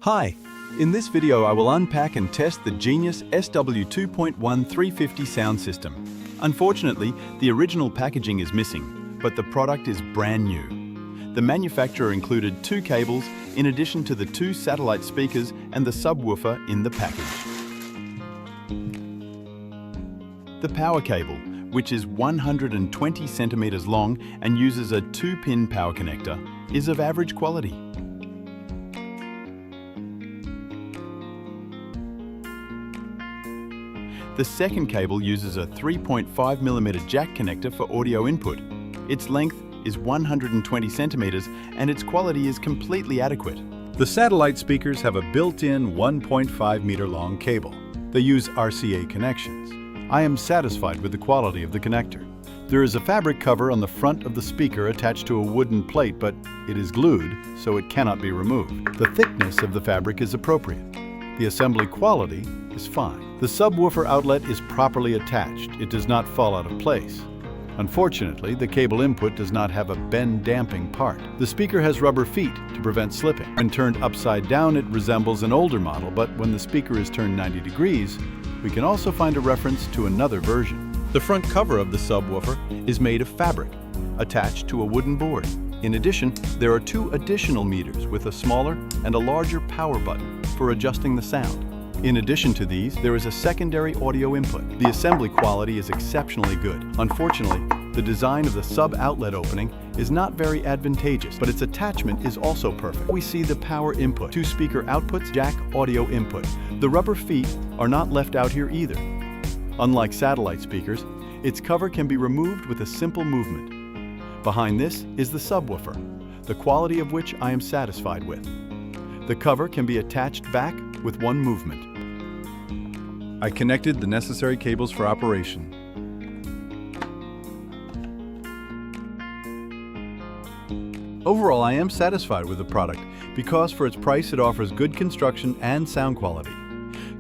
Hi, in this video I will unpack and test the Genius SW-2.1 350 sound system. Unfortunately, the original packaging is missing, but the product is brand new. The manufacturer included 2 cables in addition to the 2 satellite speakers and the subwoofer in the package. The power cable, which is 120 centimeters long and uses a 2-pin power connector, is of average quality. The second cable uses a 3.5mm jack connector for audio input. Its length is 120 centimeters and its quality is completely adequate. The satellite speakers have a built-in 1.5-meter long cable. They use RCA connections. I am satisfied with the quality of the connector. There is a fabric cover on the front of the speaker attached to a wooden plate, but it is glued, so it cannot be removed. The thickness of the fabric is appropriate. The assembly quality is fine. The subwoofer outlet is properly attached. It does not fall out of place. Unfortunately, the cable input does not have a bend damping part. The speaker has rubber feet to prevent slipping. When turned upside down, it resembles an older model, but when the speaker is turned 90 degrees, we can also find a reference to another version. The front cover of the subwoofer is made of fabric, attached to a wooden board. In addition, there are 2 additional meters with a smaller and a larger power button for adjusting the sound. In addition to these, there is a secondary audio input. The assembly quality is exceptionally good. Unfortunately, the design of the sub-outlet opening is not very advantageous, but its attachment is also perfect. We see the power input, 2 speaker outputs, jack audio input. The rubber feet are not left out here either. Unlike satellite speakers, its cover can be removed with a simple movement. Behind this is the subwoofer, the quality of which I am satisfied with. The cover can be attached back with one movement. I connected the necessary cables for operation. Overall, I am satisfied with the product because for its price it offers good construction and sound quality.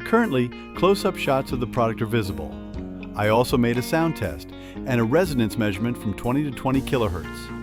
Currently, close-up shots of the product are visible. I also made a sound test and a resonance measurement from 20 to 20 kilohertz.